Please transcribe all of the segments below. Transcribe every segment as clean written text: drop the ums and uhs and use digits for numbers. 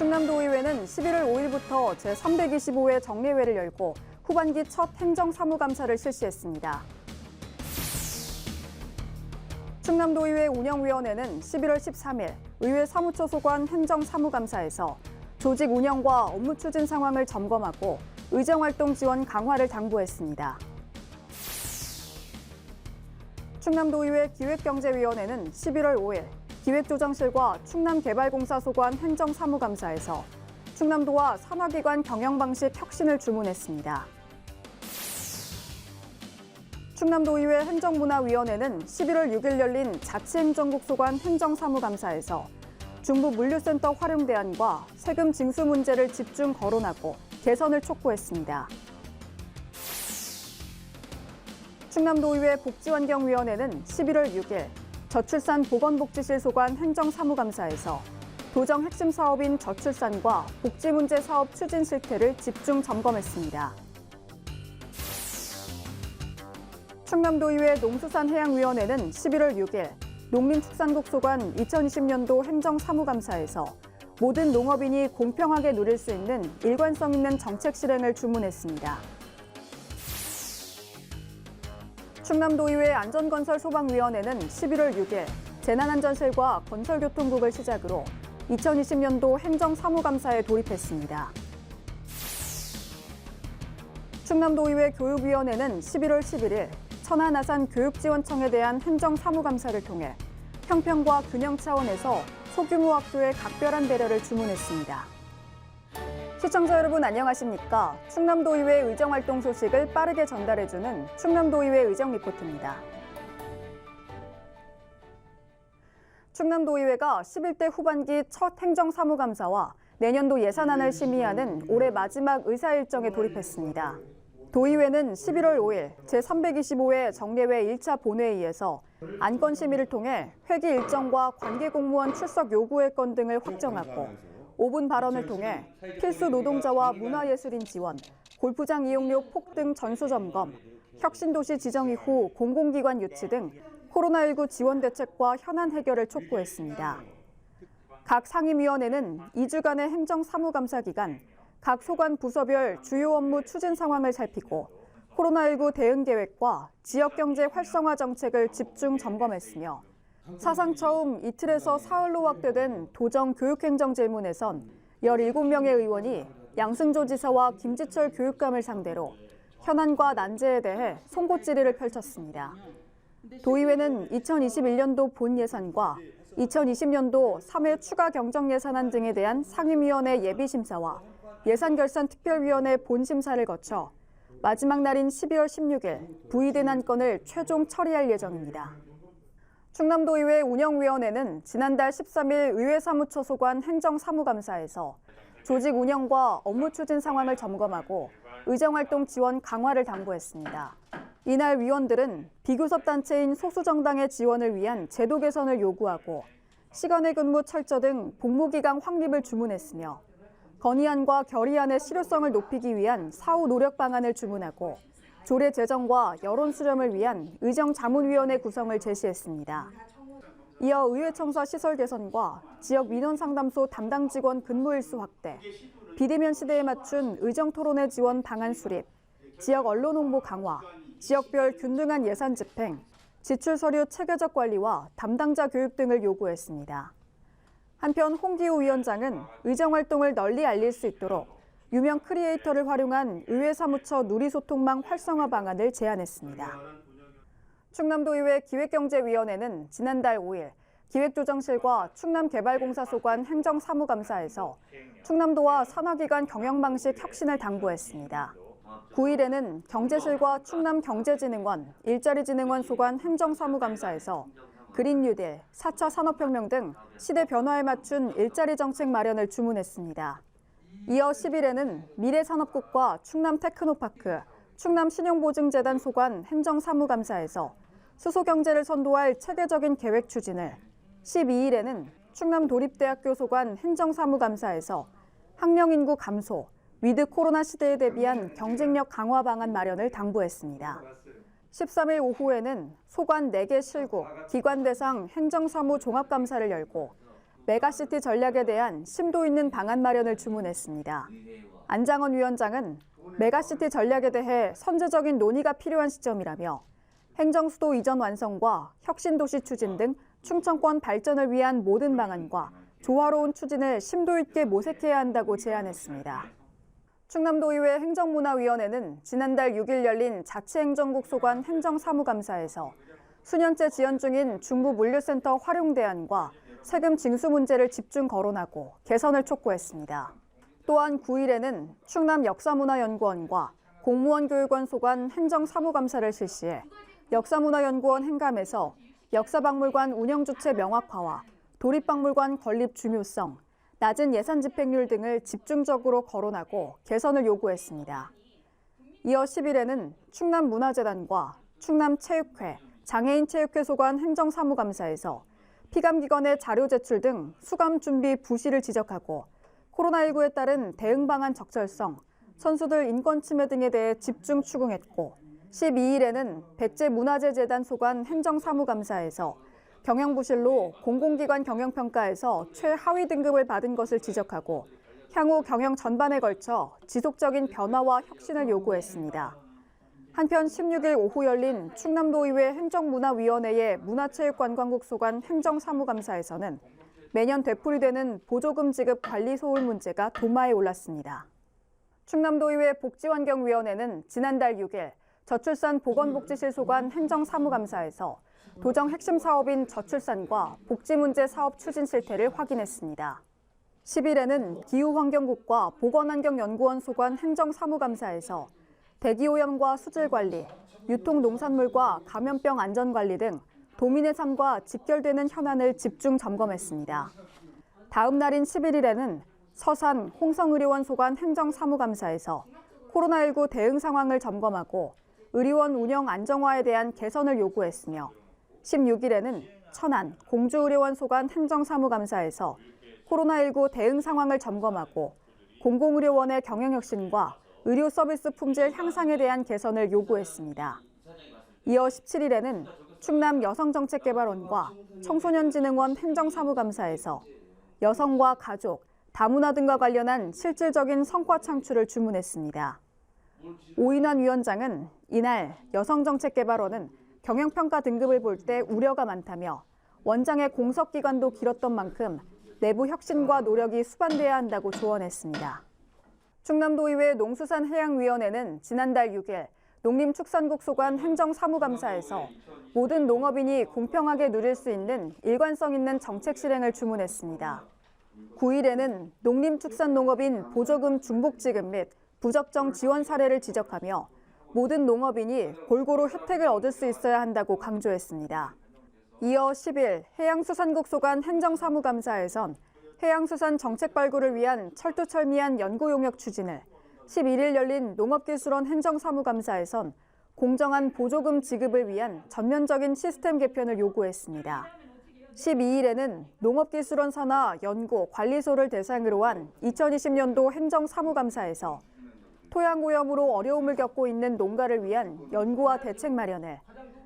충남도의회는 11월 5일부터 제325회 정례회를 열고 후반기 첫 행정사무감사를 실시했습니다. 충남도의회 운영위원회는 11월 13일 의회 사무처 소관 행정사무감사에서 조직 운영과 업무 추진 상황을 점검하고 의정활동 지원 강화를 당부했습니다. 충남도의회 기획경제위원회는 11월 5일 기획조정실과 충남개발공사 소관 행정사무감사에서 충남도와 산하기관 경영방식 혁신을 주문했습니다. 충남도의회 행정문화위원회는 11월 6일 열린 자치행정국 소관 행정사무감사에서 중부 물류센터 활용 대안과 세금 징수 문제를 집중 거론하고 개선을 촉구했습니다. 충남도의회 복지환경위원회는 11월 6일 저출산 보건복지실 소관 행정사무감사에서 도정 핵심 사업인 저출산과 복지문제 사업 추진 실태를 집중 점검했습니다. 충남도의회 농수산해양위원회는 11월 6일 농림축산국 소관 2020년도 행정사무감사에서 모든 농업인이 공평하게 누릴 수 있는 일관성 있는 정책 실행을 주문했습니다. 충남도의회 안전건설소방위원회는 11월 6일 재난안전실과 건설교통국을 시작으로 2020년도 행정사무감사에 돌입했습니다. 충남도의회 교육위원회는 11월 11일 천안아산교육지원청에 대한 행정사무감사를 통해 평평과 균형 차원에서 소규모 학교의 각별한 배려를 주문했습니다. 시청자 여러분 안녕하십니까? 충남도의회 의정활동 소식을 빠르게 전달해주는 충남도의회 의정리포트입니다. 충남도의회가 11대 후반기 첫 행정사무감사와 내년도 예산안을 심의하는 올해 마지막 의사일정에 돌입했습니다. 도의회는 11월 5일 제325회 정례회 1차 본회의에서 안건 심의를 통해 회기 일정과 관계공무원 출석 요구의 건 등을 확정하고 5분 발언을 통해 필수 노동자와 문화예술인 지원, 골프장 이용료 폭등 전수 점검, 혁신도시 지정 이후 공공기관 유치 등 코로나19 지원 대책과 현안 해결을 촉구했습니다. 각 상임위원회는 2주간의 행정사무감사 기간 각 소관 부서별 주요 업무 추진 상황을 살피고 코로나19 대응 계획과 지역경제 활성화 정책을 집중 점검했으며 사상 처음 이틀에서 사흘로 확대된 도정 교육행정 질문에선 17명의 의원이 양승조 지사와 김지철 교육감을 상대로 현안과 난제에 대해 송곳 질의를 펼쳤습니다. 도의회는 2021년도 본 예산과 2020년도 3회 추가 경정 예산안 등에 대한 상임위원회 예비심사와 예산결산특별위원회 본심사를 거쳐 마지막 날인 12월 16일 부의된 안건을 최종 처리할 예정입니다. 충남도의회 운영위원회는 지난달 13일 의회사무처 소관 행정사무감사에서 조직 운영과 업무 추진 상황을 점검하고 의정활동 지원 강화를 당부했습니다. 이날 위원들은 비교섭단체인 소수정당의 지원을 위한 제도 개선을 요구하고 시간의 근무 철저 등 복무기간 확립을 주문했으며 건의안과 결의안의 실효성을 높이기 위한 사후 노력 방안을 주문하고 조례 제정과 여론 수렴을 위한 의정자문위원회 구성을 제시했습니다. 이어 의회청사 시설 개선과 지역 민원상담소 담당 직원 근무일수 확대, 비대면 시대에 맞춘 의정토론회 지원 방안 수립, 지역 언론 홍보 강화, 지역별 균등한 예산 집행, 지출 서류 체계적 관리와 담당자 교육 등을 요구했습니다. 한편 홍기호 위원장은 의정활동을 널리 알릴 수 있도록 유명 크리에이터를 활용한 의회사무처 누리소통망 활성화 방안을 제안했습니다. 충남도의회 기획경제위원회는 지난달 5일 기획조정실과 충남개발공사 소관 행정사무감사에서 충남도와 산하기관 경영방식 혁신을 당부했습니다. 9일에는 경제실과 충남경제진흥원, 일자리진흥원 소관 행정사무감사에서 그린 뉴딜, 4차 산업혁명 등 시대 변화에 맞춘 일자리 정책 마련을 주문했습니다. 이어 10일에는 미래산업국과 충남테크노파크, 충남신용보증재단 소관 행정사무감사에서 수소경제를 선도할 체계적인 계획 추진을, 12일에는 충남도립대학교 소관 행정사무감사에서 학령인구 감소, 위드 코로나 시대에 대비한 경쟁력 강화 방안 마련을 당부했습니다. 13일 오후에는 소관 4개 실국, 기관 대상 행정사무 종합감사를 열고 메가시티 전략에 대한 심도 있는 방안 마련을 주문했습니다. 안장원 위원장은 메가시티 전략에 대해 선제적인 논의가 필요한 시점이라며 행정수도 이전 완성과 혁신도시 추진 등 충청권 발전을 위한 모든 방안과 조화로운 추진을 심도 있게 모색해야 한다고 제안했습니다. 충남도의회 행정문화위원회는 지난달 6일 열린 자치행정국 소관 행정사무감사에서 수년째 지연 중인 중부물류센터 활용 대안과 세금 징수 문제를 집중 거론하고 개선을 촉구했습니다. 또한 9일에는 충남역사문화연구원과 공무원교육원 소관 행정사무감사를 실시해 역사문화연구원 행감에서 역사박물관 운영주체 명확화와 도립박물관 건립 중요성, 낮은 예산 집행률 등을 집중적으로 거론하고 개선을 요구했습니다. 이어 10일에는 충남문화재단과 충남체육회, 장애인체육회 소관 행정사무감사에서 피감기관의 자료 제출 등 수감 준비 부실을 지적하고 코로나19에 따른 대응 방안 적절성, 선수들 인권 침해 등에 대해 집중 추궁했고 12일에는 백제문화재재단 소관 행정사무감사에서 경영부실로 공공기관 경영평가에서 최하위 등급을 받은 것을 지적하고 향후 경영 전반에 걸쳐 지속적인 변화와 혁신을 요구했습니다. 한편 16일 오후 열린 충남도의회 행정문화위원회의 문화체육관광국 소관 행정사무감사에서는 매년 되풀이되는 보조금 지급 관리 소홀 문제가 도마에 올랐습니다. 충남도의회 복지환경위원회는 지난달 6일 저출산 보건복지실 소관 행정사무감사에서 도정 핵심 사업인 저출산과 복지문제 사업 추진 실태를 확인했습니다. 10일에는 기후환경국과 보건환경연구원 소관 행정사무감사에서 대기오염과 수질관리, 유통농산물과 감염병 안전관리 등 도민의 삶과 직결되는 현안을 집중 점검했습니다. 다음 날인 11일에는 서산 홍성의료원 소관 행정사무감사에서 코로나19 대응 상황을 점검하고 의료원 운영 안정화에 대한 개선을 요구했으며 16일에는 천안 공주의료원 소관 행정사무감사에서 코로나19 대응 상황을 점검하고 공공의료원의 경영혁신과 의료 서비스 품질 향상에 대한 개선을 요구했습니다. 이어 17일에는 충남 여성정책개발원과 청소년진흥원 행정사무감사에서 여성과 가족, 다문화 등과 관련한 실질적인 성과 창출을 주문했습니다. 오인환 위원장은 이날 여성정책개발원은 경영평가 등급을 볼 때 우려가 많다며 원장의 공석기간도 길었던 만큼 내부 혁신과 노력이 수반돼야 한다고 조언했습니다. 충남도의회 농수산해양위원회는 지난달 6일 농림축산국 소관 행정사무감사에서 모든 농업인이 공평하게 누릴 수 있는 일관성 있는 정책 실행을 주문했습니다. 9일에는 농림축산농업인 보조금 중복 지급 및 부적정 지원 사례를 지적하며 모든 농업인이 골고루 혜택을 얻을 수 있어야 한다고 강조했습니다. 이어 10일 해양수산국 소관 행정사무감사에선 해양수산 정책 발굴을 위한 철두철미한 연구 용역 추진을, 11일 열린 농업기술원 행정사무감사에선 공정한 보조금 지급을 위한 전면적인 시스템 개편을 요구했습니다. 12일에는 농업기술원 산하 연구 관리소를 대상으로 한 2020년도 행정사무감사에서 토양오염으로 어려움을 겪고 있는 농가를 위한 연구와 대책 마련을,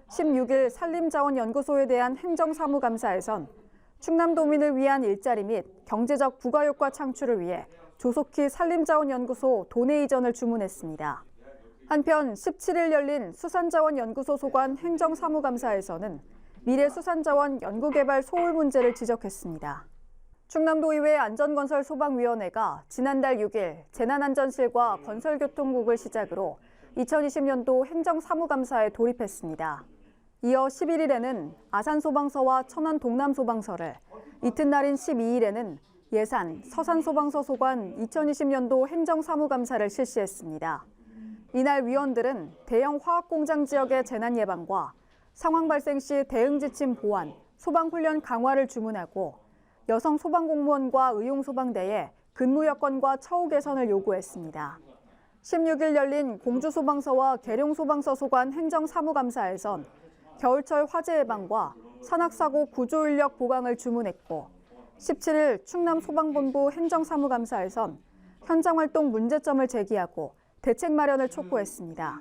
16일 산림자원연구소에 대한 행정사무감사에선 충남도민을 위한 일자리 및 경제적 부가효과 창출을 위해 조속히 산림자원연구소 도내 이전을 주문했습니다. 한편 17일 열린 수산자원연구소 소관 행정사무감사에서는 미래수산자원 연구개발 소홀 문제를 지적했습니다. 충남도의회 안전건설소방위원회가 지난달 6일 재난안전실과 건설교통국을 시작으로 2020년도 행정사무감사에 돌입했습니다. 이어 11일에는 아산소방서와 천안동남소방서를, 이튿날인 12일에는 예산, 서산소방서 소관 2020년도 행정사무감사를 실시했습니다. 이날 위원들은 대형 화학공장 지역의 재난 예방과 상황 발생 시 대응 지침 보완, 소방훈련 강화를 주문하고 여성 소방공무원과 의용소방대에 근무 여건과 처우 개선을 요구했습니다. 16일 열린 공주소방서와 계룡소방서 소관 행정사무감사에선 겨울철 화재 예방과 산악사고 구조인력 보강을 주문했고 17일 충남소방본부 행정사무감사에선 현장활동 문제점을 제기하고 대책 마련을 촉구했습니다.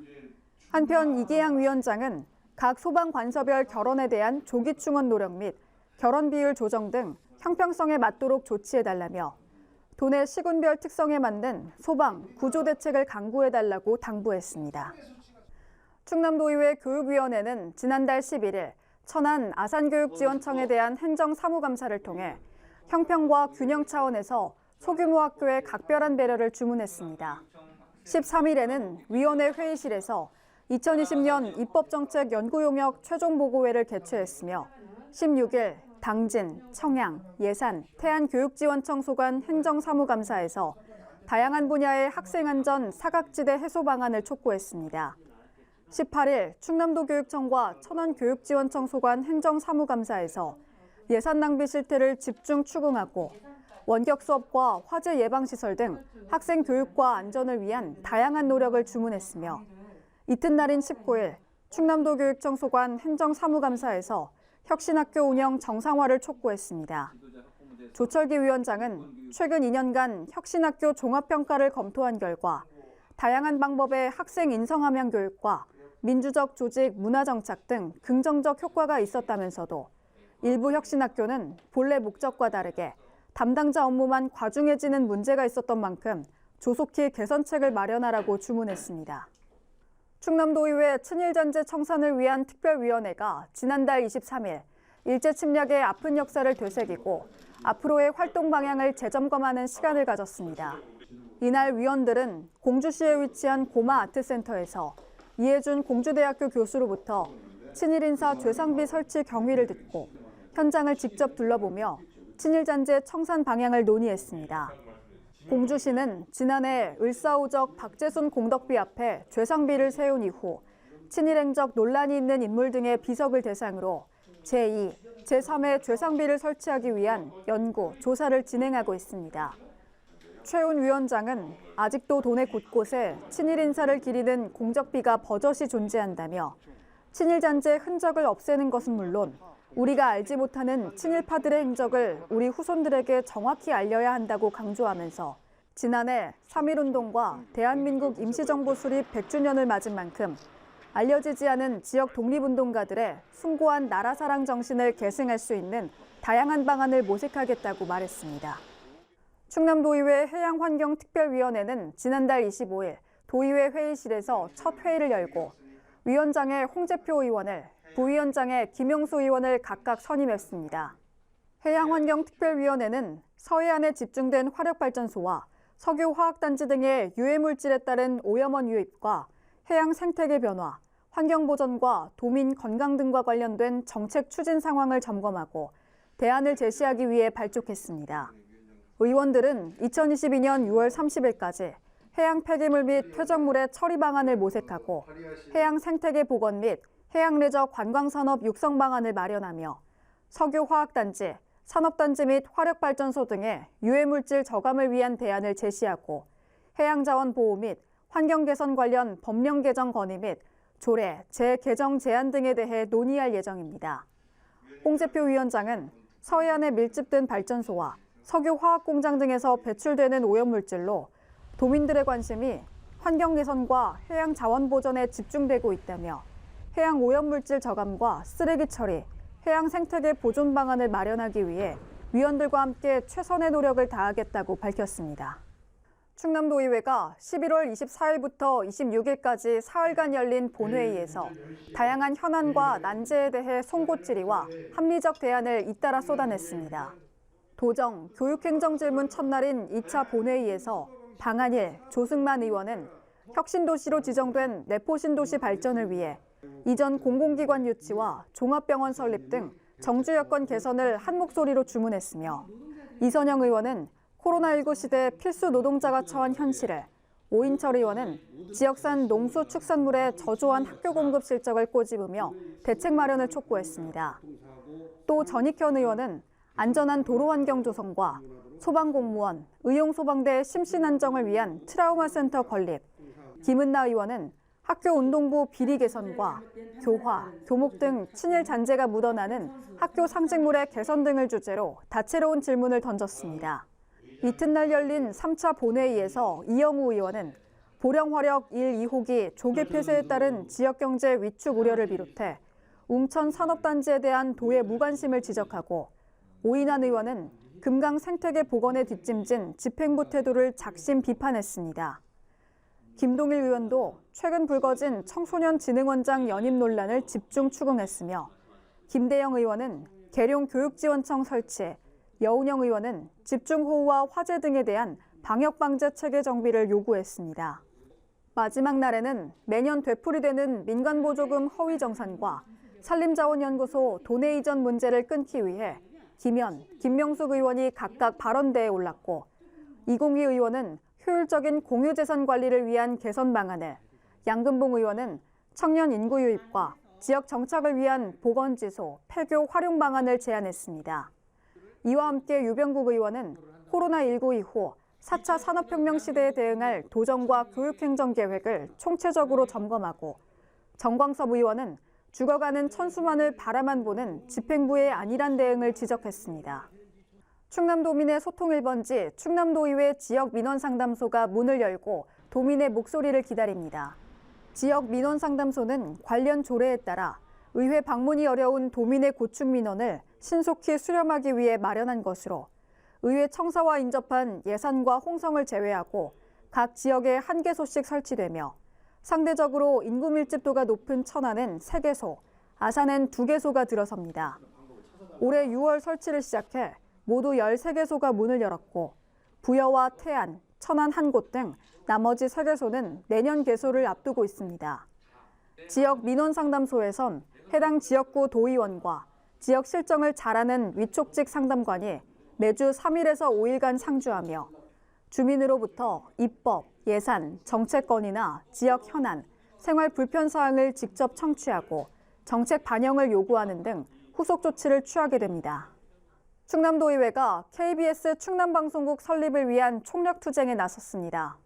한편 이계양 위원장은 각 소방관서별 결혼에 대한 조기 충원 노력 및 결혼 비율 조정 등 형평성에 맞도록 조치해달라며 도내 시군별 특성에 맞는 소방, 구조 대책을 강구해달라고 당부했습니다. 충남도의회 교육위원회는 지난달 11일 천안 아산교육지원청에 대한 행정사무감사를 통해 형평과 균형 차원에서 소규모 학교의 각별한 배려를 주문했습니다. 13일에는 위원회 회의실에서 2020년 입법정책 연구용역 최종보고회를 개최했으며 16일 당진, 청양, 예산, 태안교육지원청 소관 행정사무감사에서 다양한 분야의 학생안전 사각지대 해소 방안을 촉구했습니다. 18일 충남도교육청과 천안교육지원청 소관 행정사무감사에서 예산 낭비 실태를 집중 추궁하고 원격 수업과 화재 예방시설 등 학생 교육과 안전을 위한 다양한 노력을 주문했으며 이튿날인 19일 충남도교육청 소관 행정사무감사에서 혁신학교 운영 정상화를 촉구했습니다. 조철기 위원장은 최근 2년간 혁신학교 종합평가를 검토한 결과 다양한 방법의 학생 인성함양 교육과 민주적 조직 문화정착 등 긍정적 효과가 있었다면서도 일부 혁신학교는 본래 목적과 다르게 담당자 업무만 과중해지는 문제가 있었던 만큼 조속히 개선책을 마련하라고 주문했습니다. 충남도의회 친일잔재 청산을 위한 특별위원회가 지난달 23일 일제 침략의 아픈 역사를 되새기고 앞으로의 활동 방향을 재점검하는 시간을 가졌습니다. 이날 위원들은 공주시에 위치한 고마 아트센터에서 이해준 공주대학교 교수로부터 친일인사 죄상비 설치 경위를 듣고 현장을 직접 둘러보며 친일잔재 청산 방향을 논의했습니다. 공주시는 지난해 을사오적 박재순 공덕비 앞에 죄상비를 세운 이후 친일행적 논란이 있는 인물 등의 비석을 대상으로 제2, 제3의 죄상비를 설치하기 위한 연구, 조사를 진행하고 있습니다. 최훈 위원장은 아직도 도내 곳곳에 친일 인사를 기리는 공적비가 버젓이 존재한다며 친일잔재 흔적을 없애는 것은 물론 우리가 알지 못하는 친일파들의 행적을 우리 후손들에게 정확히 알려야 한다고 강조하면서 지난해 3.1운동과 대한민국 임시정부 수립 100주년을 맞은 만큼 알려지지 않은 지역 독립운동가들의 숭고한 나라사랑 정신을 계승할 수 있는 다양한 방안을 모색하겠다고 말했습니다. 충남도의회 해양환경특별위원회는 지난달 25일 도의회 회의실에서 첫 회의를 열고 위원장의 홍재표 의원을, 부위원장의 김용수 의원을 각각 선임했습니다. 해양환경특별위원회는 서해안에 집중된 화력발전소와 석유화학단지 등의 유해물질에 따른 오염원 유입과 해양 생태계 변화, 환경보전과 도민 건강 등과 관련된 정책 추진 상황을 점검하고 대안을 제시하기 위해 발족했습니다. 의원들은 2022년 6월 30일까지 해양 폐기물 및 퇴적물의 처리 방안을 모색하고 해양 생태계 복원 및 해양 레저 관광산업 육성 방안을 마련하며 석유화학단지, 산업단지 및 화력발전소 등의 유해물질 저감을 위한 대안을 제시하고 해양자원 보호 및 환경 개선 관련 법령 개정 건의 및 조례, 재개정 제안 등에 대해 논의할 예정입니다. 홍재표 위원장은 서해안에 밀집된 발전소와 석유화학공장 등에서 배출되는 오염물질로 도민들의 관심이 환경 개선과 해양 자원 보전에 집중되고 있다며 해양 오염물질 저감과 쓰레기 처리, 해양 생태계 보존 방안을 마련하기 위해 위원들과 함께 최선의 노력을 다하겠다고 밝혔습니다. 충남도의회가 11월 24일부터 26일까지 사흘간 열린 본회의에서 다양한 현안과 난제에 대해 송곳질의와 합리적 대안을 잇따라 쏟아냈습니다. 도정, 교육행정질문 첫날인 2차 본회의에서 방한일, 조승만 의원은 혁신도시로 지정된 내포신도시 발전을 위해 이전 공공기관 유치와 종합병원 설립 등 정주 여건 개선을 한 목소리로 주문했으며 이선영 의원은 코로나19 시대 필수 노동자가 처한 현실을, 오인철 의원은 지역산 농수축산물의 저조한 학교 공급 실적을 꼬집으며 대책 마련을 촉구했습니다. 또 전익현 의원은 안전한 도로 환경 조성과 소방공무원, 의용소방대 심신 안정을 위한 트라우마 센터 건립, 김은나 의원은 학교 운동부 비리 개선과 교화, 교목 등 친일 잔재가 묻어나는 학교 상징물의 개선 등을 주제로 다채로운 질문을 던졌습니다. 이튿날 열린 3차 본회의에서 이영우 의원은 보령화력 1, 2호기 조개 폐쇄에 따른 지역경제 위축 우려를 비롯해 웅천 산업단지에 대한 도의 무관심을 지적하고 오인환 의원은 금강 생태계 복원에 뒷짐진 집행부 태도를 작심 비판했습니다. 김동일 의원도 최근 불거진 청소년진흥원장 연임 논란을 집중 추궁했으며 김대영 의원은 계룡교육지원청 설치, 여운형 의원은 집중호우와 화재 등에 대한 방역방제 체계 정비를 요구했습니다. 마지막 날에는 매년 되풀이되는 민간보조금 허위 정산과 산림자원연구소 돈의 이전 문제를 끊기 위해 김현, 김명숙 의원이 각각 발언대에 올랐고 이공희 의원은 효율적인 공유재산 관리를 위한 개선 방안을, 양금봉 의원은 청년 인구 유입과 지역 정착을 위한 보건지소, 폐교 활용 방안을 제안했습니다. 이와 함께 유병국 의원은 코로나19 이후 4차 산업혁명 시대에 대응할 도정과 교육행정 계획을 총체적으로 점검하고 정광섭 의원은 죽어가는 천수만을 바라만 보는 집행부의 안일한 대응을 지적했습니다. 충남도민의 소통 1번지 충남도의회 지역민원상담소가 문을 열고 도민의 목소리를 기다립니다. 지역민원상담소는 관련 조례에 따라 의회 방문이 어려운 도민의 고충 민원을 신속히 수렴하기 위해 마련한 것으로 의회 청사와 인접한 예산과 홍성을 제외하고 각 지역에 1개소씩 설치되며 상대적으로 인구 밀집도가 높은 천안은 3개소, 아산은 2개소가 들어섭니다. 올해 6월 설치를 시작해 모두 13개소가 문을 열었고 부여와 태안, 천안 1곳 등 나머지 3개소는 내년 개소를 앞두고 있습니다. 지역 민원상담소에선 해당 지역구 도의원과 지역 실정을 잘 아는 위촉직 상담관이 매주 3일에서 5일간 상주하며 주민으로부터 입법, 예산, 정책 건의나 지역 현안, 생활 불편 사항을 직접 청취하고 정책 반영을 요구하는 등 후속 조치를 취하게 됩니다. 충남도의회가 KBS 충남방송국 설립을 위한 총력투쟁에 나섰습니다.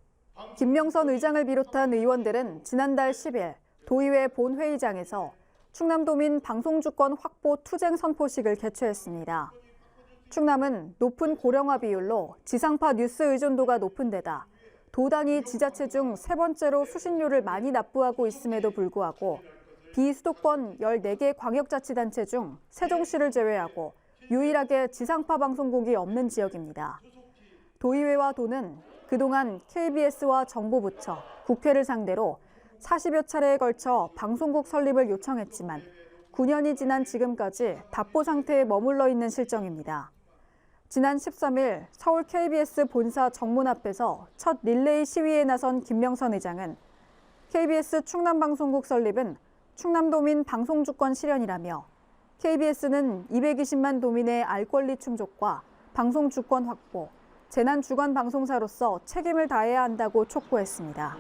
김명선 의장을 비롯한 의원들은 지난달 10일 도의회 본회의장에서 충남도민 방송주권 확보 투쟁 선포식을 개최했습니다. 충남은 높은 고령화 비율로 지상파 뉴스 의존도가 높은 데다 도당이 지자체 중 3번째로 수신료를 많이 납부하고 있음에도 불구하고 비수도권 14개 광역자치단체 중 세종시를 제외하고 유일하게 지상파 방송국이 없는 지역입니다. 도의회와 도는 그동안 KBS와 정보부처, 국회를 상대로 40여 차례에 걸쳐 방송국 설립을 요청했지만 9년이 지난 지금까지 답보 상태에 머물러 있는 실정입니다. 지난 13일 서울 KBS 본사 정문 앞에서 첫 릴레이 시위에 나선 김명선 의장은 KBS 충남방송국 설립은 충남도민 방송주권 실현이라며 KBS는 220만 도민의 알 권리 충족과 방송주권 확보, 재난주간 방송사로서 책임을 다해야 한다고 촉구했습니다.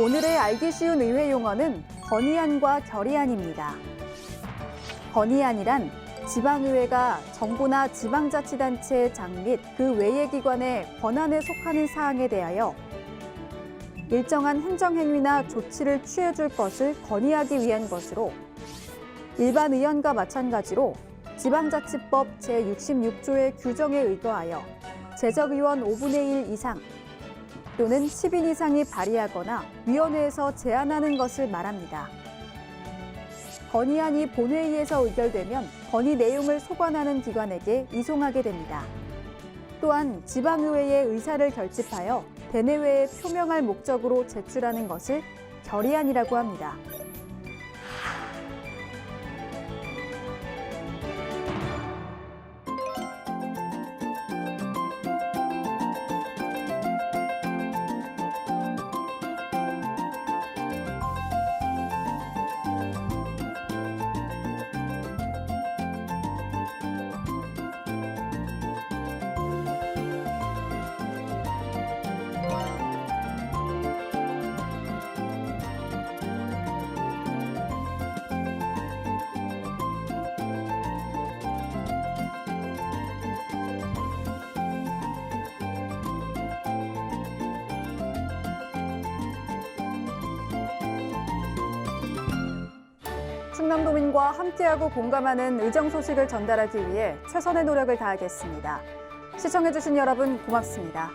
오늘의 알기 쉬운 의회 용어는 건의안과 결의안입니다. 건의안이란 지방의회가 정부나 지방자치단체의 장 및 그 외의 기관의 권한에 속하는 사항에 대하여 일정한 행정행위나 조치를 취해줄 것을 건의하기 위한 것으로 일반 의원과 마찬가지로 지방자치법 제66조의 규정에 의거하여 재적의원 5분의 1 이상 또는 10인 이상이 발의하거나 위원회에서 제안하는 것을 말합니다. 건의안이 본회의에서 의결되면 건의 내용을 소관하는 기관에게 이송하게 됩니다. 또한 지방의회의 의사를 결집하여 대내외에 표명할 목적으로 제출하는 것을 결의안이라고 합니다. 충남도민과 함께하고 공감하는 의정 소식을 전달하기 위해 최선의 노력을 다하겠습니다. 시청해주신 여러분 고맙습니다.